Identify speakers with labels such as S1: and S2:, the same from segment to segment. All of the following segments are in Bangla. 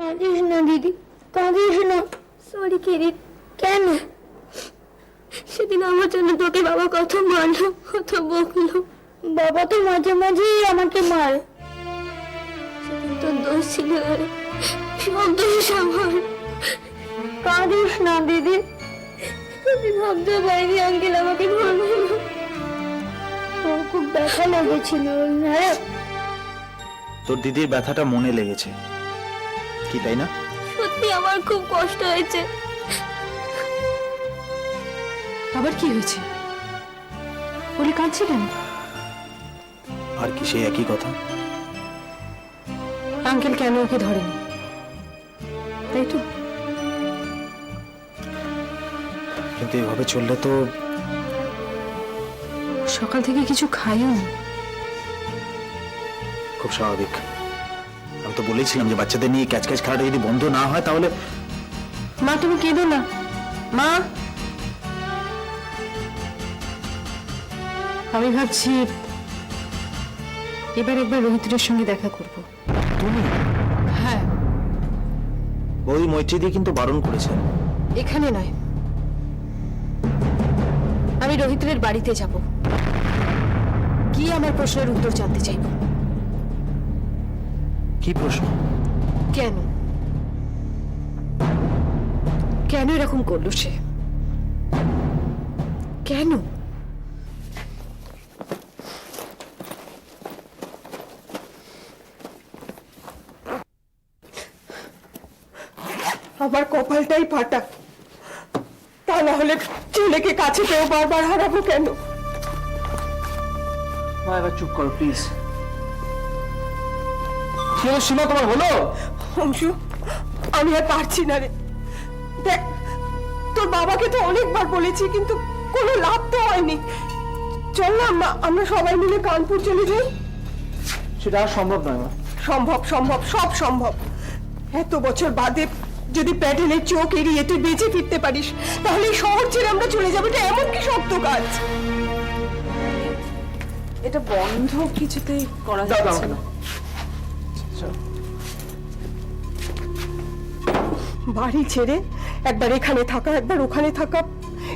S1: কাঁদিস না দিদি, কাঁদিস না। সরি কিরিট। কেন? সেদিন আমার জন্য তোকে বাবা কত মারলো, কত বকলো। বাবা তো মাঝে মাঝেই আমাকে মারে। সেদিন তোর দোষ ছিল, সব দোষ আমার। কাঁদিস না দিদি। আমি ভাবতে পারিনি আঙ্কেল আমাকে ধরবে। তোর খুব ব্যথা লেগেছিল। হ্যাঁ,
S2: তোর দিদির ব্যথাটা মনে লেগেছে কি, তাই না?
S1: সত্যি আমার খুব কষ্ট হয়েছে।
S3: আবার কি হয়েছে? বলে কাঁদছি কেন?
S2: আর কি সেই একই কথা।
S3: আঙ্কেল কেন ওকে ধরেনি, তাই তো?
S2: কিন্তু এভাবে চললে তো
S3: সকাল থেকে কিছু খাইও না।
S2: খুব স্বাভাবিক। আমি তো বলেছিলাম যে বাচ্চাদের নিয়ে ক্যাচ ক্যাচ খেলাটা যদি বন্ধ না হয় তাহলে।
S3: মা তুমি কেঁদো না। মা, আমি ভাবছি এবার একবার রোহিতের সঙ্গে দেখা করব।
S2: তুমি?
S3: হ্যাঁ।
S2: ওই মৈত্রী দিয়ে কিন্তু বারণ করেছেন।
S3: এখানে নয়, আমি রোহিতের বাড়িতে যাব, গিয়ে আমার প্রশ্নের উত্তর জানতে চাইব।
S2: কি প্রশ্ন?
S3: কেন কেন এরকম করলো সে? কেন?
S4: আমার কপালটাই ফাটা, তা না হলে ছেলেকে কাছে পেয়েও বারবার হারাবো কেন?
S5: মা এবার চুপ করো প্লিজ। কি হলো সীমা, তোমার হলো?
S4: অংশু, আমি আর পারছি না রে। দেখ, তোর বাবাকে তো অনেকবার বলেছি কিন্তু কোনো লাভ তো হয়নি। চল না আমরা সবাই মিলে কানপুর চলে যাই।
S5: সেটা আর সম্ভব নয় মা।
S4: সম্ভব, সম্ভব, সব সম্ভব। এত বছর বাদে যদি প্যাটেলের চোখ এড়িয়ে তুই বেঁচে ফিরতে পারিস তাহলে এই শহর ছেড়ে আমরা চলে যাবো। এটা এমন কি শক্ত কাজ?
S6: এটা বন্ধ কিছুতেই করা
S5: দাও
S6: যাচ্ছে
S5: না।
S6: না।
S4: বাড়ি ছেড়ে একবার এখানে থাকা, একবার ওখানে থাকা,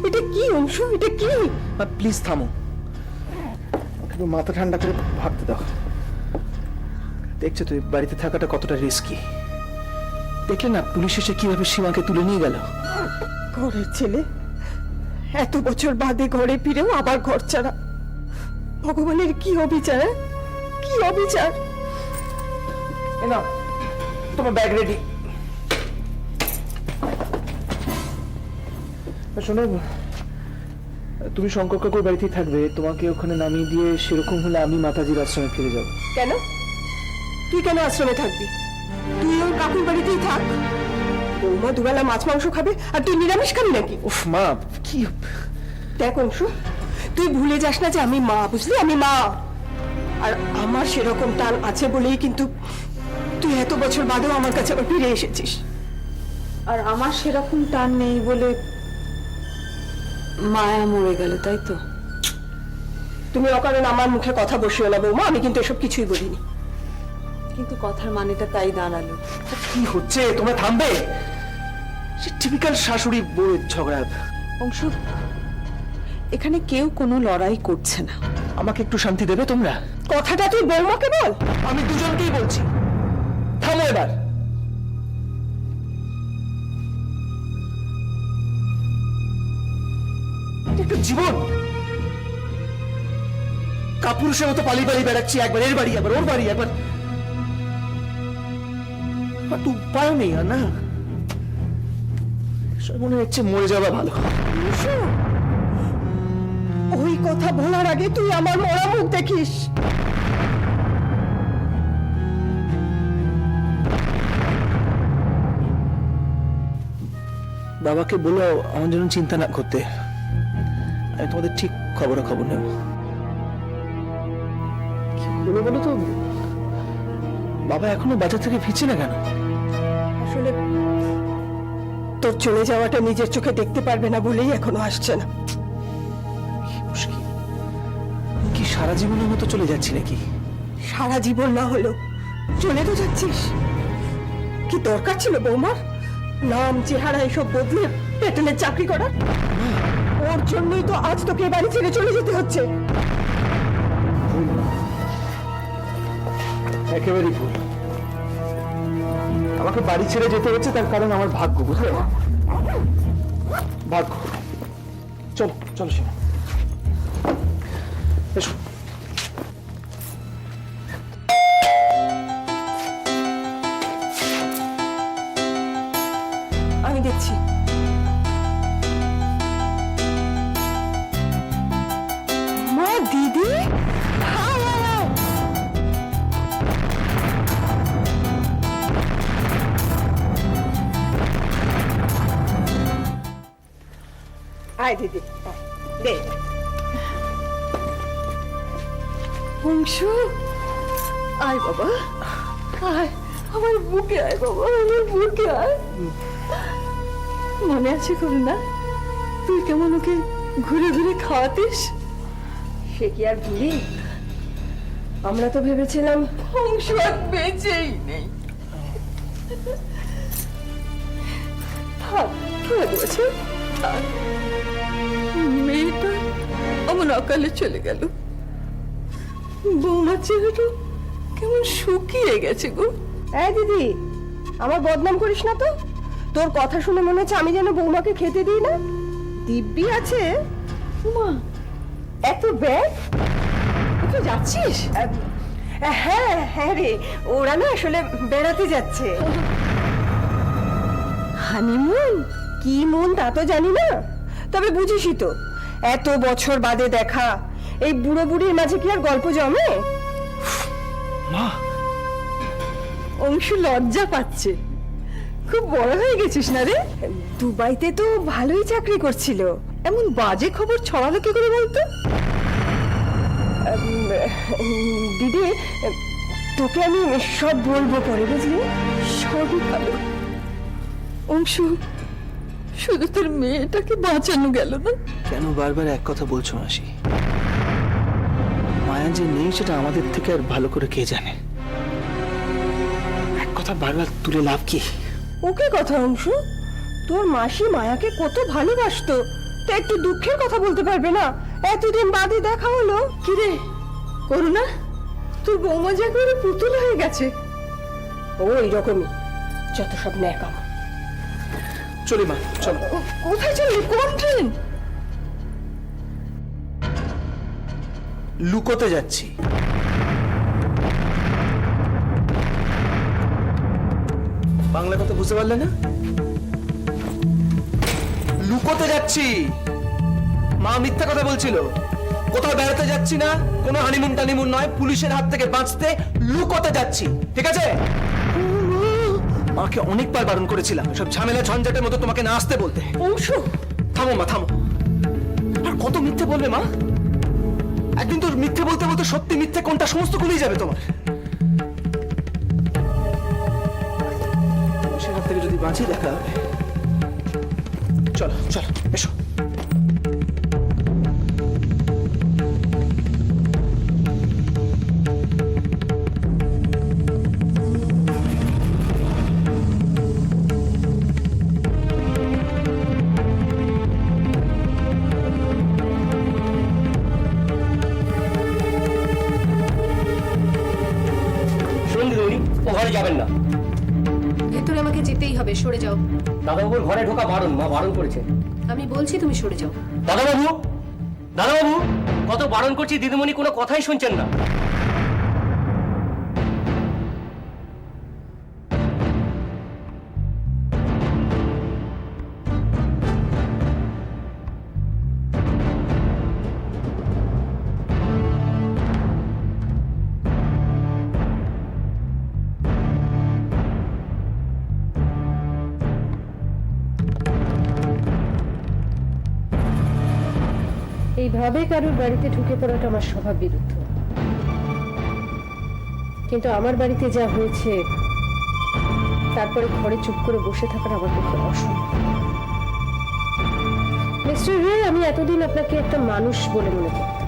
S4: এটা কি অংশু? এটা কি?
S5: মা প্লিজ থামো, একটু মাথা ঠান্ডা করে ভাবতে দাও। দেখছো তুই বাড়িতে থাকাটা কতটা রিস্কি। দেখলে না পুলিশ এসে কিভাবে সীমাকে তুলে নিয়ে গেল।
S4: ঘরের ছেলে এত বছর বাদে ঘরে ফিরেও আবার ঘর ছাড়া। ভগবানের কি অবিচার, কি অবিচার!
S5: এ নাও তোমার ব্যাগ রেডি। শোনো, তুমি শঙ্কর কাকুর বাড়িতেই থাকবে, তোমাকে ওখানে নামিয়ে দিয়ে সেরকম হলে আমি মাতাজির আশ্রমে ফিরে যাব।
S4: কেন? তুই কেন আশ্রমে থাকবি? তুই ওর কাকুর বাড়িতেই থাক। বৌমা দুবেলা মাছ মাংস খাবে আর তুই নিরামিষ খাবি নাকি?
S5: উফ মা, কি
S4: দেখ অংশু, তুই ভুলে যাস না যে আমি মা, বুঝলি? আমি মা। আর আমার সেরকম টান আছে বলেই কিন্তু তুই এত বছর বাদেও আমার কাছে আবার ফিরে এসেছিস।
S6: আর আমার সেরকম টান নেই বলে মায়া মরে গেল, তাই তো?
S4: তুমি অকারণ আমার মুখে কথা বসিও না বৌমা, আমি কিন্তু এসব কিছুই বলিনি।
S6: কিন্তু কথার মানেটা তাই দাঁড়ালো।
S5: কি হচ্ছে? তোমরা থামবে? সে টিপিক্যাল শাশুড়ি বউয়ের ঝগড়া।
S6: অংশু, এখানে কেউ কোনো লড়াই করছে না।
S5: আমাকে একটু শান্তি দেবে তোমরা?
S4: কথাটা তুই বৌমাকে বল।
S5: আমি দুজনকেই বলছি, থামো এবার। এটা একটা জীবন। কাপুরুষের মতো পালিয়ে পালিয়ে বেড়াচ্ছি, একবার এর বাড়ি, একবার ওর বাড়ি, একবার। আর তো উপায় নেই। আর না, সব মনে হচ্ছে মরে যাওয়া ভালো।
S4: ওই কথা বলার আগে তুই আমার মরা মুখ দেখিস।
S5: বাবাকে বলো আমার জন্য চিন্তা না করতে, আমি তোমাদের ঠিক খবর নেব। কি বলো বলো তো, বাবা এখনো বাজার থেকে ফিরছে না কেন?
S4: আসলে তোর চলে যাওয়াটা নিজের চোখে দেখতে পারবে না বলেই এখনো আসছে না।
S5: কি মুশকিল, কি সারা জীবনের মতো চলে যাচ্ছি নাকি?
S4: সারা জীবন না হলেও চলে তো যাচ্ছিস। কি দরকার ছিল বৌমার নাম চেহারা এসব বদলে পেটনের চাকরি করার? ওর জন্যই তো আজ তোকে এ বাড়ি ছেড়ে চলে যেতে হচ্ছে।
S5: একেবারেই ভুল। আমাকে বাড়ি ছেড়ে যেতে হচ্ছে তার কারণ আমার ভাগ্য, বুঝলে? ভাগ্য। চলো চলো সীমা, এসো।
S4: আমি দেখছি। মা, দিদি, আয় দিদি, দে। অংশু, আয় বাবা, আয় আমার বুকে, আয় বাবা আমার বুকে আয়। মনে আছে করুণা, তুই কেমন ওকে ঘুরে ঘুরে খাওয়াতিস? সে কি আর ভুলি? আমরা তো ভেবেছিলাম অংশু আর বেঁচেই নেই। থাক থাক বলছে, মেয়েটা আমার অকালে চলে গেল। বৌমার চেহারা কেমন শুকিয়ে গেছে গো। এই দিদি, আমার বদনাম করিস না তো। তোর কথা শুনে মনে হচ্ছে আমি যেন বৌমাকে খেতে দিই না। দিব্যি আছে। মা, এত ব্যাগ, তুই যাচ্ছিস? হ্যাঁ হ্যাঁ রে, ওরা না আসলে বেড়াতে যাচ্ছে। হানিমুন কি মন তা তো জানি না, তবে বুঝিসই তো এত বছর বাদে দেখা, এই বুড়ো বুড়ির মাঝে কি আর গল্প জমে?
S5: মা,
S4: অংশু লজ্জা পাচ্ছে। খুব বড় হয়ে গেছিস না রে? দুবাইতে তো ভালোই চাকরি করছিল, এমন বাজে খবর ছড়ালো কি করে বলতো? দিদি, তোকে আমি সব বলবো পরে, বুঝলি? সবই ভালো। অংশু, শুধু তোর মেয়েটাকে বাঁচানো গেল না।
S5: কেন বারবার এক কথা বলছো মাসি? মায়া যে নেই সেটা আমাদের থেকে আর ভালো করে কে জানে। এক কথা বারবার তুলে লাভ কি?
S4: ওকে কথা অংশু, তোর মাসি মায়াকে কত ভালোবাসতো, তা একটু দুঃখের কথা বলতে পারবে না? এতদিন বাদে দেখা হলো। কিরে করুণা, তোর বৌমা যে একেবারে পুতুল হয়ে গেছে। ওই রকমই যত সব ন্যাকাম।
S5: চলি মা, চলো।
S4: কোথায় চললি? কোন ট্রেন?
S5: লুকোতে যাচ্ছি। বাংলা কথা বুঝতে পারলে না? লুকোতে যাচ্ছি। মা মিথ্যা কথা বলছিল। কোথাও বেড়াতে যাচ্ছি না, কোনো হানিমুন টানিমুন নয়, পুলিশের হাত থেকে বাঁচতে লুকোতে যাচ্ছি, ঠিক আছে? মাকে অনেকবার বারণ করেছিলাম সব ঝামেলা ঝঞ্ঝাটের মতো তোমাকে না আসতে বলতে।
S4: অংশু,
S5: থামো মা, থামো। আর কত মিথ্যে বলবে মা? একদিন তো মিথ্যে বলতে বলতে সত্যি মিথ্যে কোনটা সমস্ত খুলেই যাবে তোমার। সেখান থেকে যদি বাঁচিয়ে দেখা হবে। চলো চলো, এসো।
S7: ঘরে যাবেন না।
S3: ভেতরে আমাকে যেতেই হবে, সরে যাও।
S7: দাদাবাবুর ঘরে ঢোকা বারণ, মা বারণ করেছে।
S3: আমি বলছি তুমি সরে যাও।
S7: দাদাবাবু, দাদাবাবু, কত বারণ করছি, দিদিমণি কোনো কথাই শুনছেন না।
S1: এইভাবে কারোর বাড়িতে ঢুকে পড়াটা আমার স্বভাব বিরুদ্ধ, কিন্তু আমার বাড়িতে যা হয়েছে তারপরে ঘরে চুপ করে বসে থাকার আমার পক্ষে অসম্ভব। মিস্টার রে, আমি এতদিন আপনাকে একটা মানুষ বলে মনে করতাম,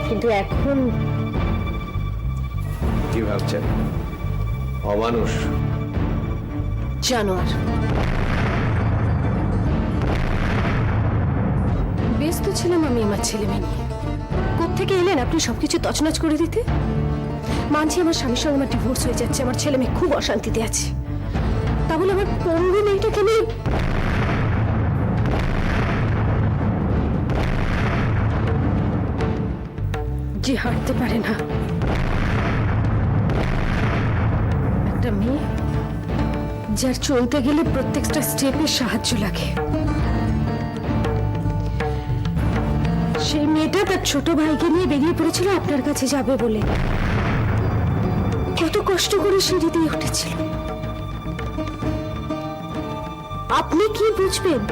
S1: কিন্তু এখন
S2: কি ভাবছেন?
S8: অমানুষ।
S3: জানোয়ার। ব্যস্ত ছিলাম আমি আমার ছেলে মেয়ে নিয়ে। কোত্থেকে এলেন আপনি সবকিছু তছনছ করে দিতে? মানছি আমার স্বামীর সঙ্গে আমার ডিভোর্স হয়ে যাচ্ছে, আমার ছেলে মেয়ে খুব অশান্তিতে আছে, তা বলে আমার পঙ্গু মেয়েটাকে নিয়ে যে হাঁটতে পারে না, একটা মেয়ে যার চলতে গেলে প্রত্যেকটা স্টেপে সাহায্য লাগে, সেই মেয়েটা তার ছোট ভাইকে নিয়ে বেরিয়ে পড়েছিল আপনার কাছে যাবে বলে। কত কষ্ট করে সিঁড়ি দিয়ে উঠেছিল। আপনি কি বুঝবেন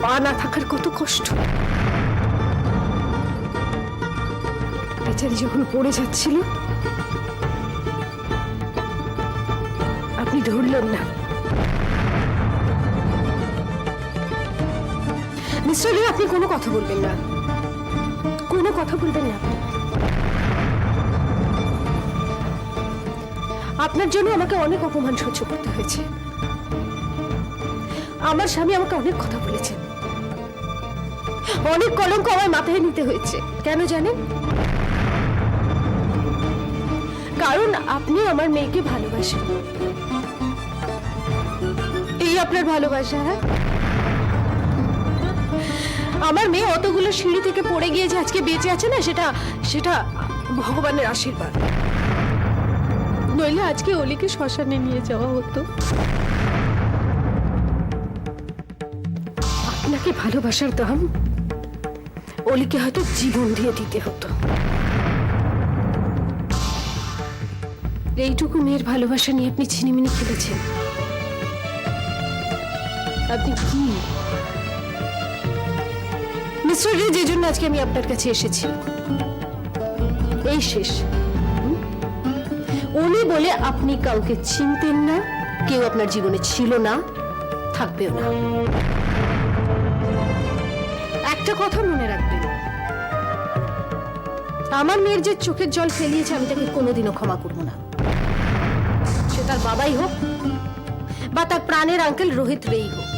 S3: পা না থাকার কত কষ্ট। বেচারি যখন পড়ে যাচ্ছিল আপনি ধরলেন না। মিস্টার রে, আপনি কোনো কথা বলবেন না, কোনো কথা বলবেন না। আপনার জন্য আমাকে অনেক অপমান সহ্য করতে হয়েছে। আমার স্বামী আমাকে অনেক কথা বলেছেন, অনেক কলঙ্ক আমার মাথায় নিতে হয়েছে। কেন জানেন? কারণ আপনি আমার মেয়েকে ভালোবাসেন। এই আপনার ভালোবাসা। হ্যাঁ, আমার মেয়ে অতগুলো সিঁড়ি থেকে পড়ে গিয়ে যে আজকে বেঁচে আছে না, সেটা ভগবানের আশীর্বাদ। নইলে আজকে অলিকে শ্মশানে নিয়ে যাওয়া হতো। আপনাকে ভালোবাসার দাম অলিকে হয়তো জীবন দিয়ে দিতে হতো। এইটুকু মেয়ের ভালোবাসা নিয়ে আপনি ছিনিমিনি খেলেছেন। আপনি কি মিস্টার রে, যে জন্য আজকে আমি আপনার কাছে এসেছি, এই শেষ। উনি বলে আপনি কাউকে চিনতেন না, কেউ আপনার জীবনে ছিল না, থাকবেও না। একটা কথা মনে রাখবেন, আমার মেয়ের যে চোখের জল ফেলিয়েছে আমি তাকে কোনোদিনও ক্ষমা করব না। সে তার বাবাই হোক বা তার প্রাণের আঙ্কেল রোহিত রেই হোক।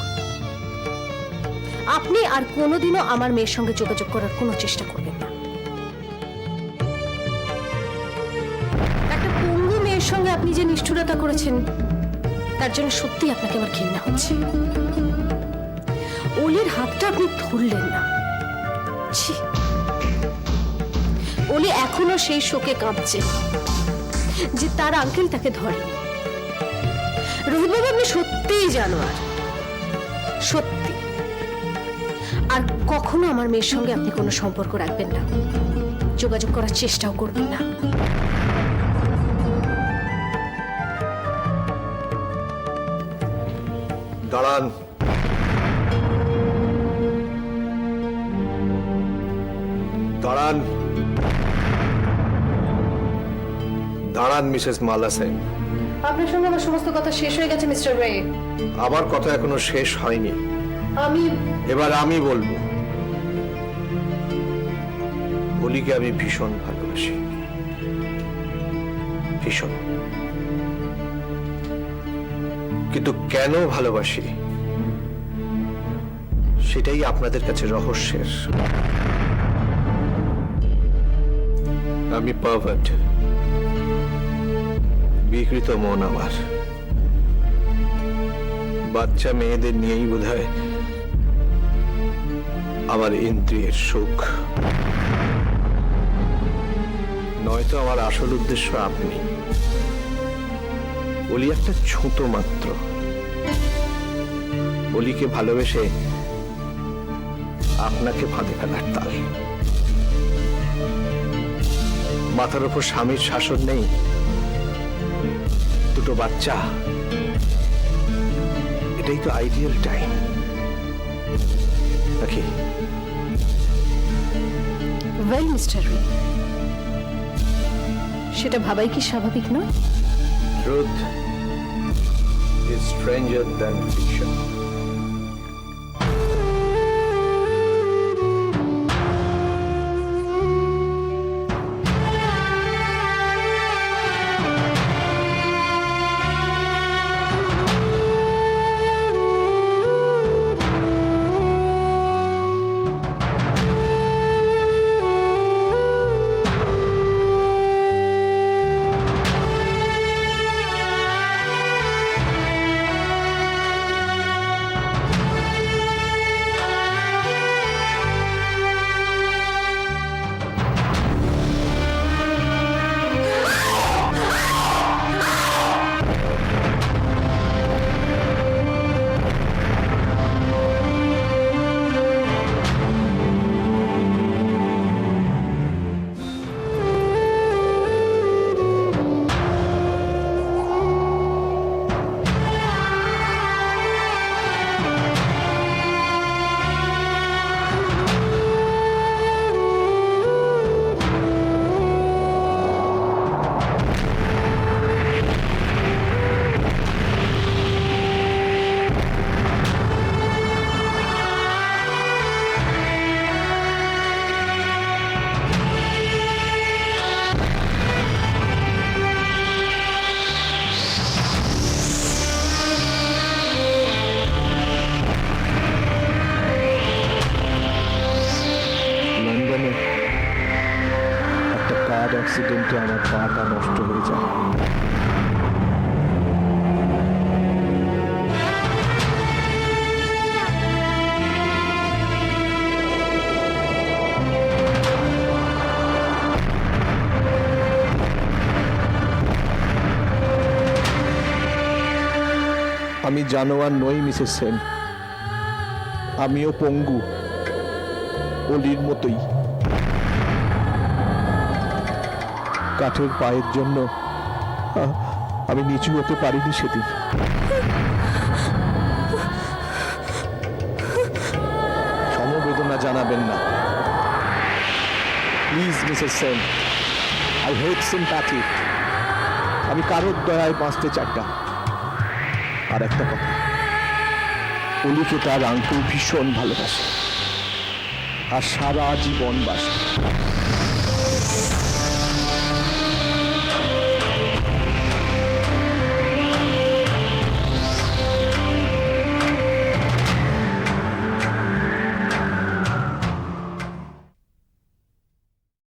S3: আপনি আর কোনোদিনও আমার মেয়ের সঙ্গে যোগাযোগ করার কোনো চেষ্টা করবেন না। একটা পঙ্গু মেয়ের সঙ্গে আপনি যে নিষ্ঠুরতা করেছেন তার জন্য সত্যি আপনাকে আমার ঘৃণা হচ্ছে। অলির হাতটা আপনি ধরলেন না। ছি, অলি এখনো সেই শোকে কাঁদছে যে তার আঙ্কেল তাকে ধরেনি। রোহিত বাবু, আপনি সত্যিই জানোয়ার, সত্যি। আর কখনো আমার মেয়ের সঙ্গে আপনি কোনো সম্পর্ক রাখবেন না, যোগাযোগ করার চেষ্টাও করবেন না।
S8: দাঁড়ান। দাঁড়ান, দাঁড়ান মিসেস মালা সেন।
S3: আপনার সঙ্গে আমার সমস্ত কথা শেষ হয়ে গেছে মিস্টার রে।
S8: আমার কথা এখনো শেষ হয়নি। এবার আমি বলবো, অলিকে আমি ভীষণ ভালোবাসি, ভীষণ। কিন্তু কেন ভালোবাসি সেটাই আপনাদের কাছে রহস্যের। আমি পারভার্ট, বিকৃত মন আমার। বাচ্চা মেয়েদের নিয়েই বোধহয় আমার ইন্দ্রিয়ের সুখ। নয়তো আমার আসল উদ্দেশ্য আপনি। অলি একটা ছোট মাত্র। অলিকে ভালোবেসে আপনাকে ফাঁদে ফেলার তাল। মাথার উপর স্বামীর শাসন নেই, দুটো বাচ্চা, এটাই তো আইডিয়াল টাইম নাকি?
S3: ওয়েল মিস্টার রে, সেটা ভাবাই কি স্বাভাবিক নয়?
S8: Truth is stranger than fiction.
S5: অ্যাক্সিডেন্টে আমার পাটা নষ্ট হয়ে যায়। আমি জানোয়ার নই মিসেস সেন, আমিও পঙ্গু, অলির মতোই। কাঠের পায়ের জন্য আমি নিচু হতে পারিনি সেদিন। সমবেদনা জানাবেন না please Mrs Sen, I hate sympathy. আমি কারোর দয়ায় বাঁচতে চাই না। আর একটা কথা, অলিকে তার আঙ্কেল ভীষণ ভালোবাসে আর সারা জীবন বাসে।